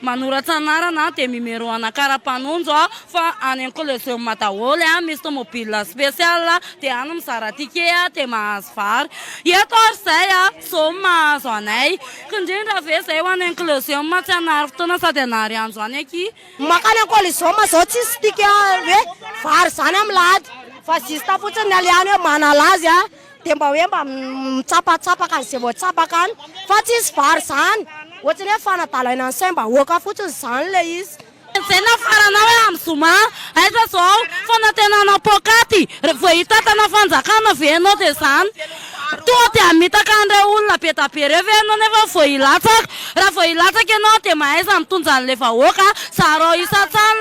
manoratra anarana dia mimero anakara-panonjo fa any an-collection mataholy misy tomobile spécial dia any mizara tike dia mahazo vary eto ary zay zao mahazo anay kindrindra ve zay ho any an-collection tsy anary fotoana sady anary andro any aky makany an-collection zao tsisy tike hoe vary zany amin'ny lahady fa zista fotsiny aliany hoe manalazy dia mba hoe mba mitsapatsapaka izay voatsapaka any fa tsisy vary zany ohatrany hoe fanadalana ny saimba hoaka fotsiny zany le izy zay nafarana hoe amin'ny zoma aiza zao fanantenana pokaty vao hitatana fanjakana ve ianao dia zany tonga dia amitaka an'ireo olona be da be reo ve ianao nefa vao hilatsaka raha vao hilatsaka ianao dia mahaiza mitondra an'ilay vahoaka zareo isan-tsany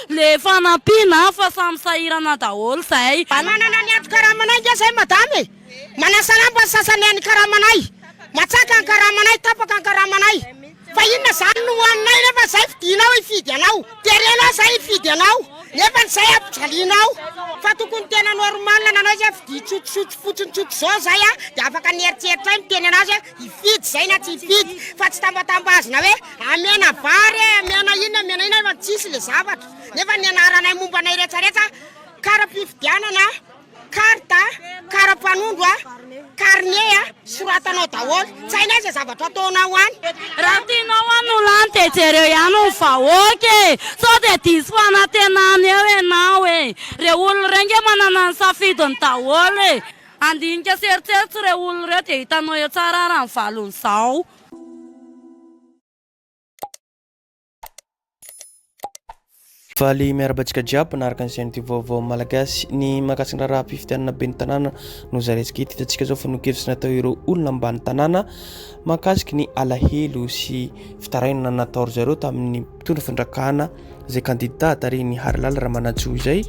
le fanampiana fa samy sahirana daholo zay manana ny ato karamanay nge zay madame manasalamba ny sasany any karamanay matsaka ny karamanay tapaka ny karamanay fa inona zany no hoaninay nefa zay fidinao hifidy anao terenao zay hifidy anao nefa ny zay ampijalianao fa tokony tena normal nanao zay fidi tsotsotso fotsiny tsotso zao zay dia afaka nieritseritra ny miteny anazy hifidy zay na tsy hifidy fa tsy tambatambazina hoe amena vary amena inona fa tsisy le zavatra nefa ny anaranay momba anay retsaretsa kara-pifidianana karta kara-panondro carnet soratanao daholo tsy hainay zay zavatra ataonao any raha tianao any olany dia jereo ihany ny vahoaka sao dia diso fanantenana eo ianao reo olona reo nge manana ny safidiny daholo andinika seritseritsy reo olona reo dia hitanao eo tsara raha ny valon'izao Valy miarabantsika jiaby naraka ny sain'ity vaovao malagasy ny mahakasika raha mpifidianana be ny tanàna no zarentsika eto hitantsika zao fa nokevitsy natao ireo olona ambany tanàna mahakasika ny alahelo sy fitarainana natao zareo tamin'ny mpitondra fandrakana zay kandidat ary ny harilala raha manatsoa izay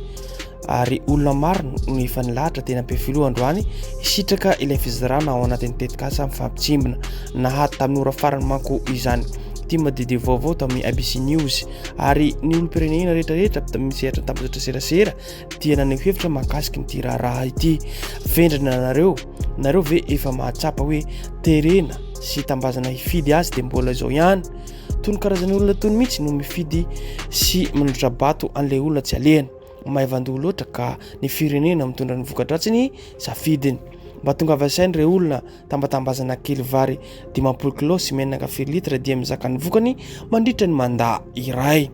ary olona maro no efa nilahatra tena ampifiloha androany isitraka ilay fizarana ao anatin'ny tetikasa mifampitsimbina nahaty tamin'ny ora farany manko izany ty madidi vaovao tamin'ny ABC News ary ny olom-pirenena rehetrarehetra misehatra tambazatra serasera dia naneho hevitra mahakasiky nyty raharaha ity vendrana nareo ve efa mahatsapa hoe terena sy tambazana hifidy azy dia mbola izao ihany tony karazany olona tony mihitsy no mifidy sy manondratra bato an'ilay olona tsy alehany mahevandoha loatra ka ny firenena mitondra ny vokadratsiny safidiny mba tonga avasainy ireo olona tambatambazana kely vary 50 kilô sy menaka 1 litra dia mizaka ny vokany mandritra ny mandat iray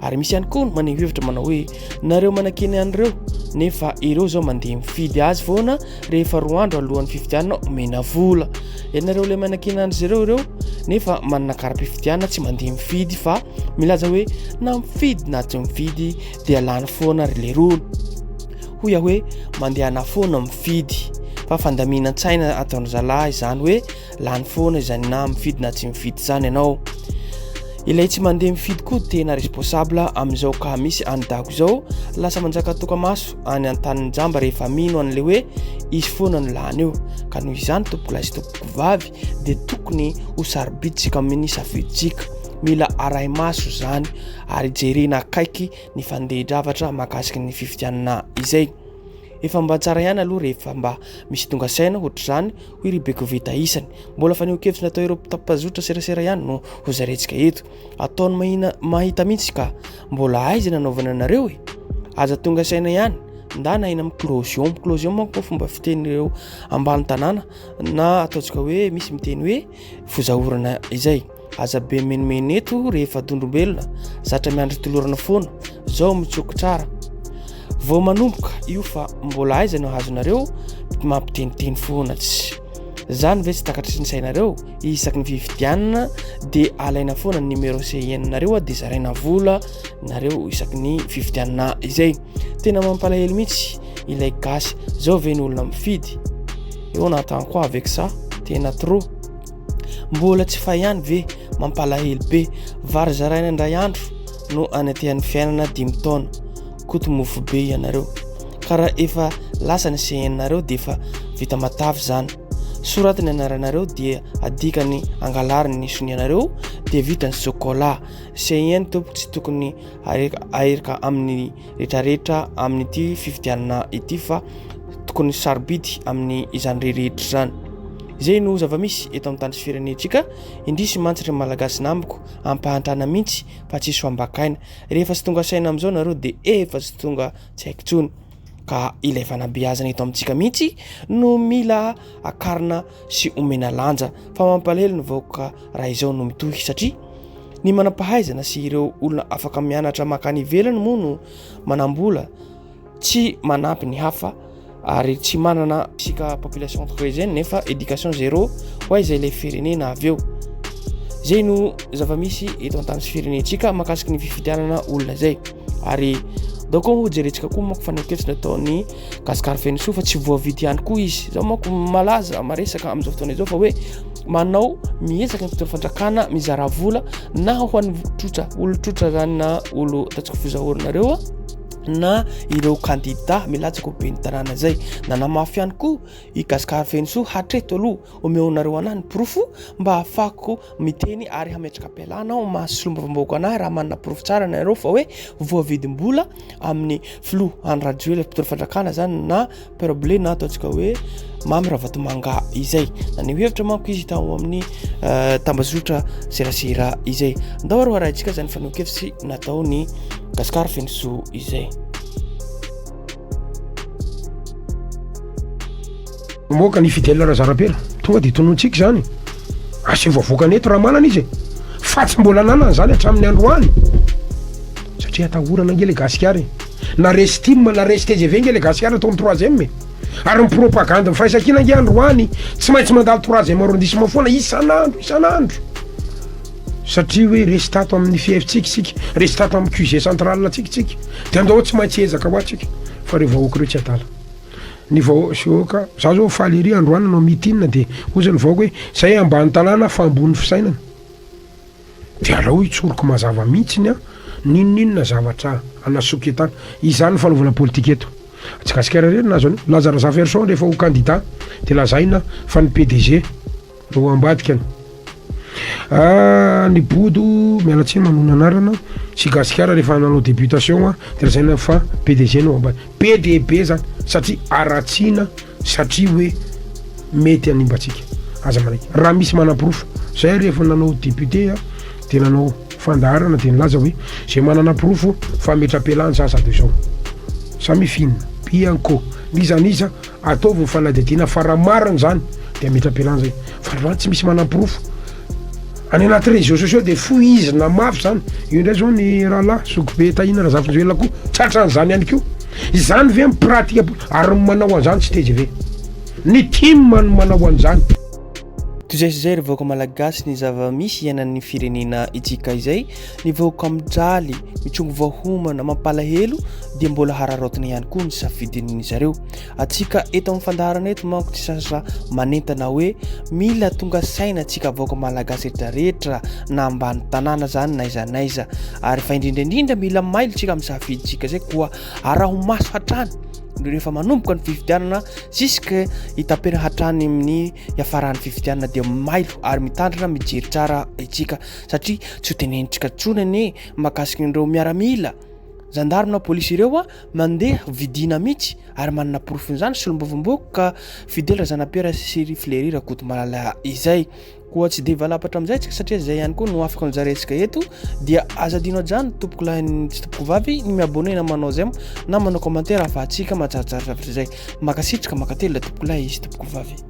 ary misy ihany koa maneho hevitra manao hoe nareo manakeny an'ireo nefa ireo zao mandeha mifidy azy foana rehefa 2 andro alohan'ny fifidianana omena vola ianareo le manakeny an'izy ireo nefa manana kara-pifidianana tsy mandeha mifidy fa milaza hoe na mifidy na tsy mifidy dia lany foana ry le rony hoy hoe mandehana foana mifidy fa fandaminan-tsaina ataon'ny zalahy izany hoe lany foana izany na mifidy na tsy mifidy zany ianao ilay tsy mandeha mifidy koa tena responsable amin'izao ka misy anydako izao lasa manjaka tokamaso any an-tanin'ny jamba rehefa mino an'le hoe izy foana ny lany eo ka noho izany tompoko lahy sy tompoko vavy dia tokony ho sarobiditsika amin'ny safiditsika mila aray maso zany ary jerena akaiky ny fandehidravatra mahakasiky ny fifidianana izay efa mba tsara ihany aloha rehefa mba misy tonga saina ohatra zany hoy ribeko vita isany mbola fa nihokevitsy natao ireo mpitapazotra serasera ihany no ho zaretsika eto ataony mahita mihitsy ka mbola aiza nanaovana anareo aza tonga saina ihany ndana ina amin'ny closion manko fomba fiten'ireo ambany tanàna na ataontsika hoe misy miteny hoe fozahorana izay aza be menimeny eto rehefa dondrombelona zatra miandry tolorana foana zao mitsoko tsara vao manomboka io fa mbola aiza no hazonareo mampiteniteny foana tsy zany ve tsy takatry ny sainareo isaky ny fifidianana dia alaina foana ny numéro CN nareo dia zaraina vola nareo isaky ny fifidianana izay tena mampalahelo mihitsy ilay gasy zao ve ny olona mifidy eo natany koa avec ça tena trop mbola tsy fa ihany ve mampalahelo be vary zaraina indray andro no anatehan'ny fiainana 5 taona koto mofo be ianareo karaha efa lasa ny CN nareo dia efa vita matavy zany soratiny anaranareo dia adikany angalariny ny sonianareo dia vita ny chocolat CN tompoko tsy tokony aherika amin'ny rehetrarehetra amin'ity fifidianana ity fa tokony sarobidy amin'ny izany rehetra zany zay no zava-misy eto amin'ny tany sy firenentsika indrisy mantsatra malagasy namiko ampahantrana mihitsy fa tsisy fambakaina rehefa sy tonga saina amin'izao nareo dia efa sy tonga tsy haiko tsony ka ilay fanabeazana eto amintsika mihitsy no mila akarina sy omena lanja fa mampalahelo ny vahoaka raha izao no mitohy satria ny manam-pahaizana sy ireo olona afaka mianatra makany ivelany moa no manambola tsy manampy ny hafa ary tsy manana sika population tokoa izay nefa éducation zéro ho izay ilay firenena avy eo zay no zava-misy eto an-tany sy firenentsika mahakasiky ny fifidianana olona zay ary dako moa jerentsika koa manko fanekevitra nataony gasikara fenosoa fa tsy voavidy ihany koa izy zao manko malaza maresaka amin'izao fotoana izao fa hoe manao miezaka ny mpitondra fandrakana mizara vola na ho an'ny trotra olo trotra zany na olo ataontsika fizahoranareo na ireo kandida milatsaka ho ben'ny tanàna zay nanamafy ihany koa i gasikara fenosoa hatreto aloha omeonareo anahy ny profo mba ahafako miteny ary hametraka ampialana mahasolomba-vaovaka anahy raha manana profo tsara nareo fa hoe voavidim-bola amin'ny filo any radio ilay mpitondra fandrakana zany na peroble na ataontsika hoe mamy raha vatomanga izay na ny hevitra manko izy tao amin'ny tambazotra serasera izay ndao aro arahantsika zany fanokevitsy natao ny gasikara fenosoa izay moka ny fidèle razarapela tonga de tonontsika zany asy voavoaka neto raha manana izy fa tsy mbola nanana zany hatramin'ny androany satria atahorana nge le gasikara na restime na restgv nge le gasikara atao amin'ny troisième ary mipropagande mifaisakina nge androany tsy maintsy mandalo troisième arrondissement foana isan'andro satria hoe resy tato amin'ny fiefitsikitsika resy tato amin'ny QG central tsikitsika de andao tsy maintsy ezaka ho atsika fa re vahoaka reo tsy atala ny vahoaka za zao faly ery androany anao mitinina de ozany vahoaka hoe zay ambany tanàna fa ambony fisainana de alao itsoroko mazava mihitsiny a ninonina zavatra anasoky etana izany fanaovana politika eto tsikasikara reny na zany Lazare Zaferson rehefa ho candidat de lazaina fa ny PDG ro ambadika ny bodo mialatsiny manona anarana sy gasikara rehefa nanao députation de lazaina fa PDG no ambady PDB zany satria aratsina satria hoe mety animbatsika aza manaiky raha misy manam-porofo zay rehefa nanao député de nanao fandaharana de nilaza hoe zay manana porofo fa metra-pelany sasady zao samy finina pianko nizaniza ataovy mifanadidina faramarina zany de metra-pelany zay fa raha tsy misy manam-porofo any anaty réseaux sociaux de foizina mafy zany io ndray zao ny rahalahy sokobe tahina raha zafinjoela koa tratran'izany ihany koa izany ve mipratika ary manao an'izany tsy tezy ve ny time no manao an'izany toy zay revoaka malagasy ny zava-misy iainan'ny firenena itsika izay ny vahoaka mijaly mitsongo vahomana mampalahelo dia mbola hararotina ihany koa ny safidiny zareo atsika eto amin'ny fandaharana eto manko tsy sasa manentana hoe mila tonga saina atsika vahoaka malagasy rehetrarehetra na ambany tanàna zany naizanaiza ary fa indrindraindrindra mila mailo tsika amin'ny safiditsika zay koa araho maso hatrany rehefa manomboka ny fifidianana juska hitapena hatrany amin'ny iafaran'ny fifidianana dia mailo ary mitandrina mijery tsara itsika satria tsy ho tenenitsika tsonany mahakasiky ireo miaramila zandarina polisy ireo mandeha vidina mihitsy ary manana porofin' zany solombovam-boaka ka fidèle zanapera sy riflery rakoto malala izay koa tsy de valapatra amin'izay tsika satria zay ihany koa no afaka nizarentsika eto dia azadino ajany tompoko lahy tsy tompoko vavy ny miabone na manao zay na manao commentaire afa atsika mahatsaratsara zavatra zay makasitrika makatelo la tompoko lahy izy tompoko vavy